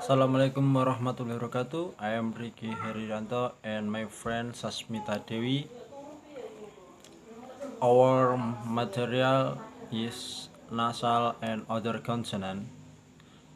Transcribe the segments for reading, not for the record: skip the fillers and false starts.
Assalamualaikum warahmatullahi wabarakatuh. I am Ricky Heriranto and my friend Sasmita Dewi. Our material is nasal and other consonant.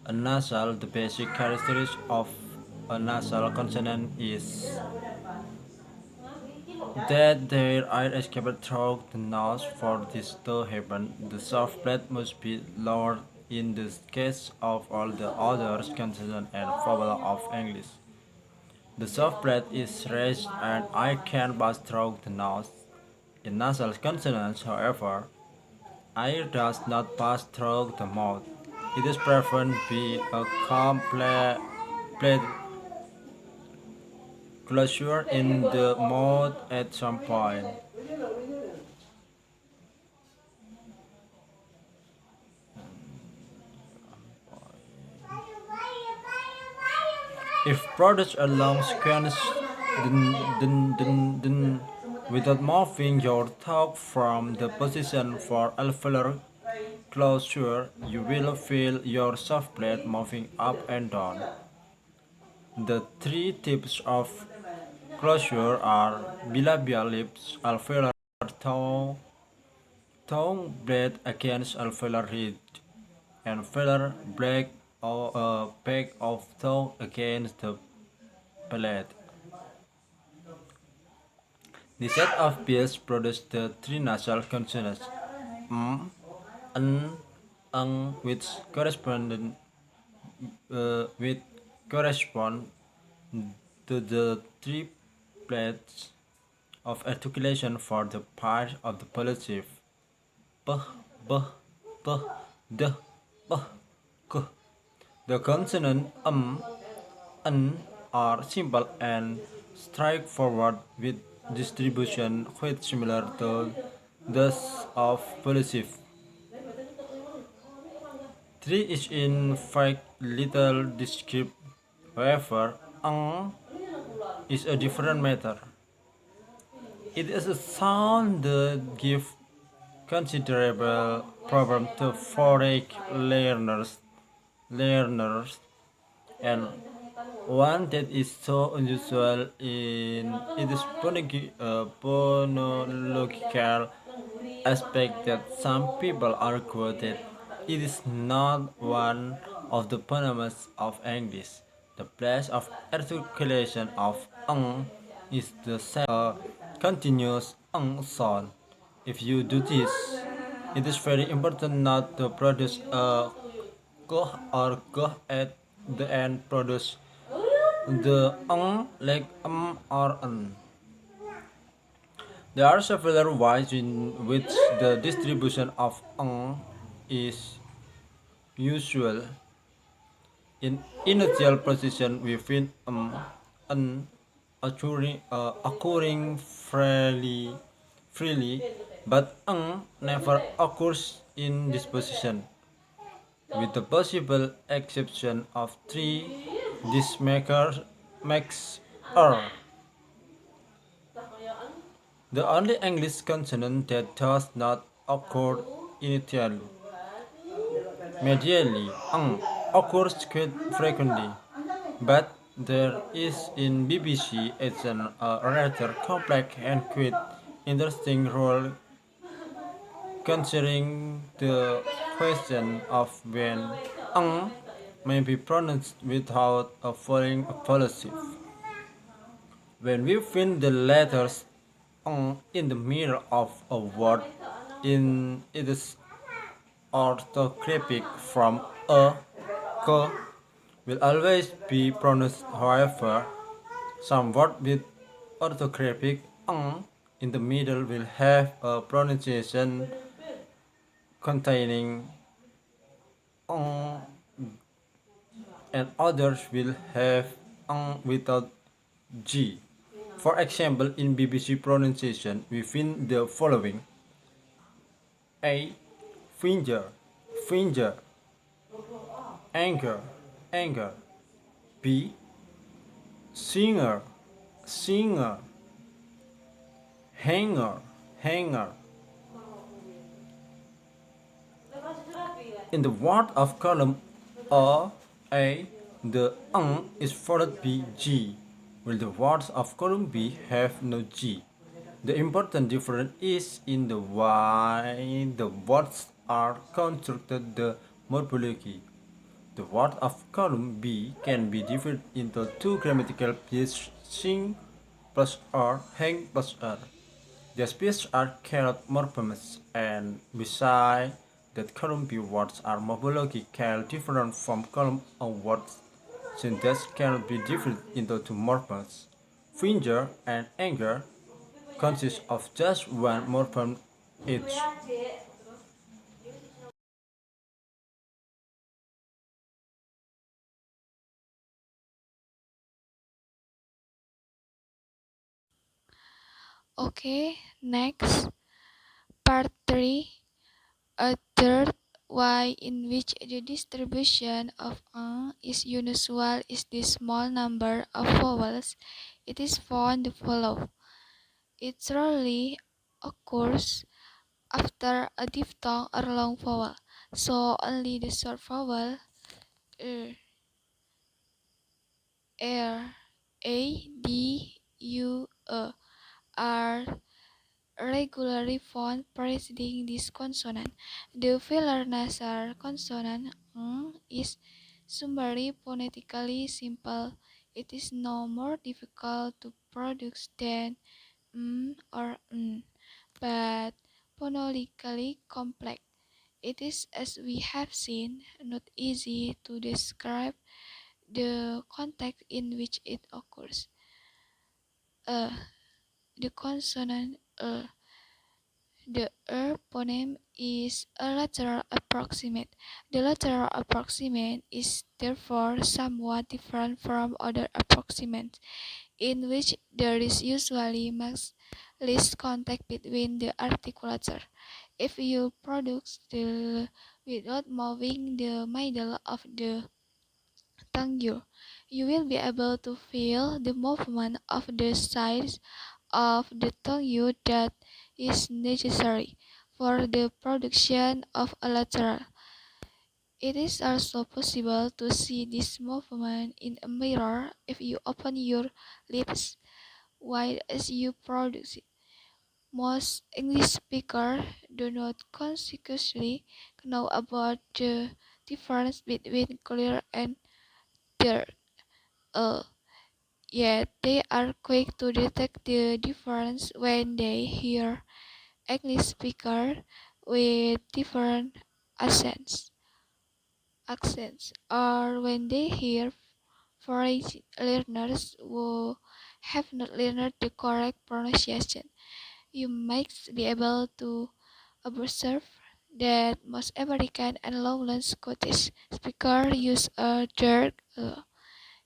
A nasal, the basic characteristic of a nasal consonant is that their air escapes through the nose. For this to happen, the soft plate must be lowered in the case of all the other consonants and vowels of English. The soft plate is raised and I can pass through the nose. In nasal consonants, however, air does not pass through the mouth. It is preferred to be a complete closure in the mouth at some point. If produced a long sequence, then without moving your thumb from the position for alveolar closure, you will feel your soft plate moving up and down. The three types of closure are bilabial lips, alveolar tongue blade against alveolar ridge, and velar back of tongue against the palate. The set of bills produce the three nasal consonants m, n, ng, which correspond to the three plates of articulation for the part of the plosive p, b, t, d, p, k. The consonant n are simple and straightforward with distribution quite similar to those of plosive. 3 is in fact little descriptive, however, is a different matter. It is a sound that gives considerable problem to foreign learners, and one that is so unusual in its phonological aspect that some people argue that it is not one of the phonemes of English. The place of articulation of is the same continuous sound. If you do this, it is very important not to produce a k or g at the end. Produce the like or n. There are several ways in which the distribution of is usual. In initial position within n occurring freely, but never occurs in this position. With the possible exception of three, this makes the only English consonant that does not occur initially. Medially, occurs quite frequently, but there is in BBC accent a rather complex and quite interesting role considering the question of when may be pronounced without a following a plosive. When we find the letters in the middle of a word in its orthographic from a, k will always be pronounced. However, some words with orthographic in the middle will have a pronunciation containing and others will have without g. For example, in BBC pronunciation, we find the following: a, finger, finger; anger, anger; b, singer, singer; hanger, hanger. In the word of column A, The is followed by G, while the words of column B have no G. The important difference is in the way the words are constructed, the morphology. The word of column B can be divided into two grammatical pieces, sing plus R, hang plus R. The species are called morphemes, and beside that column B words are morphologically different from column A words, since they can be divided into two morphemes. Finger and anger consist of just one morpheme each. Okay, next, part 3. A third way in which the distribution of is unusual is the small number of vowels it is found to follow. It rarely occurs after a diphthong or long vowel, so only the short vowel er, a, d, u, are regularly found preceding this consonant. The filler nasal consonant is summarily phonetically simple. It is no more difficult to produce than or but phonetically complex. It is, as we have seen, not easy to describe the context in which it occurs. Uh, the consonant the phoneme is a lateral approximate. The lateral approximate is therefore somewhat different from other approximates, in which there is usually much less contact between the articulator. If you produce the without moving the middle of the tongue, you will be able to feel the movement of the sides of the tongue that is necessary for the production of a lateral. It is also possible to see this movement in a mirror if you open your lips wide as you produce it. Most English speakers do not consciously know about the difference between clear and dark, uh, yet they are quick to detect the difference when they hear English speakers with different accents, or when they hear foreign learners who have not learned the correct pronunciation. You might be able to observe that most American and Lowland Scottish speakers use a jerk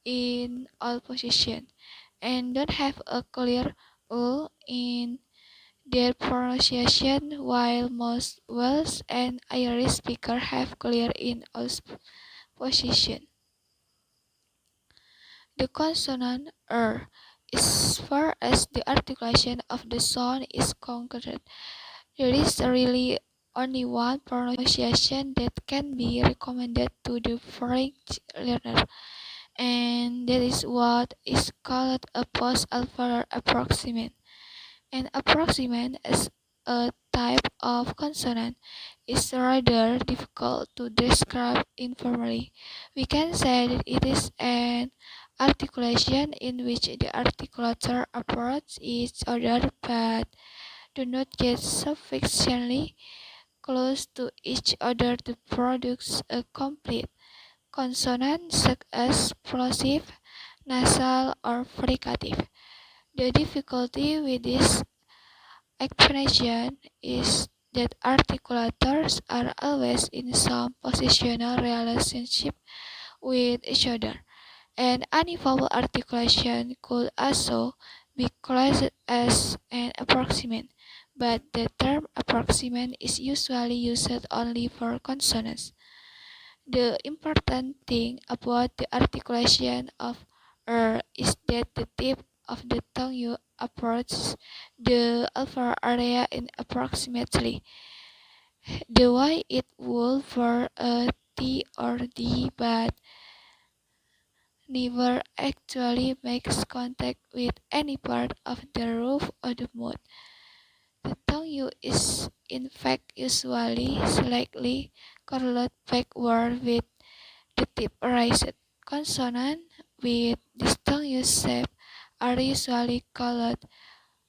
in all positions and don't have a clear in their pronunciation, while most Welsh and Irish speakers have clear in all positions. The consonant as far as the articulation of the sound is concerned, there is really only one pronunciation that can be recommended to the French learner, and that is what is called a post-alveolar approximant. An approximant as a type of consonant is rather difficult to describe informally. We can say that it is an articulation in which the articulator approach each other but do not get sufficiently close to each other to produce a complete consonant such as plosive, nasal, or fricative. The difficulty with this explanation is that articulators are always in some positional relationship with each other, and any vowel articulation could also be classed as an approximant, but the term approximant is usually used only for consonants. The important thing about the articulation of is that the tip of the tongue approaches the alveolar area in approximately the way it would for a T or D, but never actually makes contact with any part of the roof of the mouth. The tongue is in fact usually slightly curled backward with the tip raised. Consonants with this tongue shape are usually called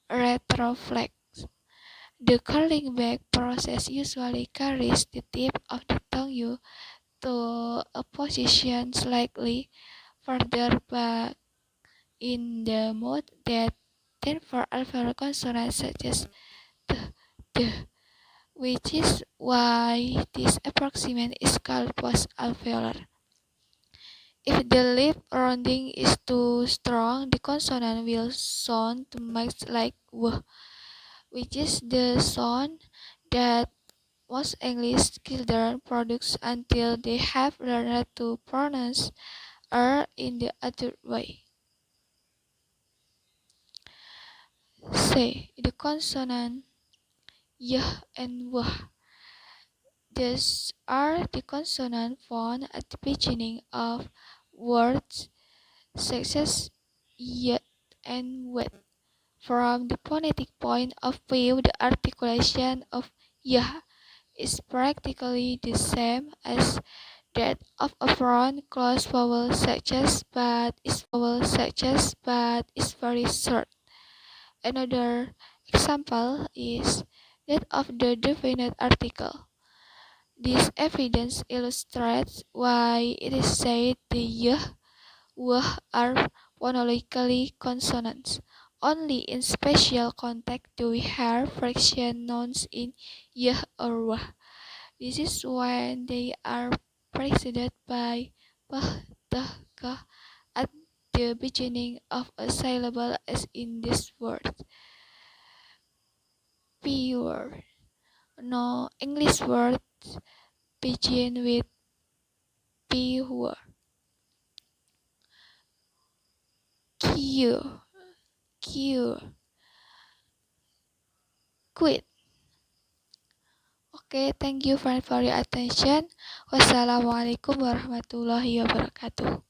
retroflex. The curling back process usually carries the tip of the tongue to a position slightly further back in the mouth than for alveolar consonants such as the, the, which is why this approximation is called post-alveolar. If the lip rounding is too strong, the consonant will sound too much like w, which is the sound that most English children produce until they have learned to pronounce R in the other way. Say the consonant y and w. These are the consonant found at the beginning of words such as yet and wet. From the phonetic point of view, the articulation of y is practically the same as that of a front closed vowel such as but is very short. Another example is that of the definite article. This evidence illustrates why it is said the y, w are phonetically consonants. Only in special context do we hear friction nouns in y or w. This is when they are preceded by p, t, k at the beginning of a syllable as in this word. Pure. No English words begin with pure. Q, Q, quit. Okay, thank you for your attention. Wassalamualaikum warahmatullahi wabarakatuh.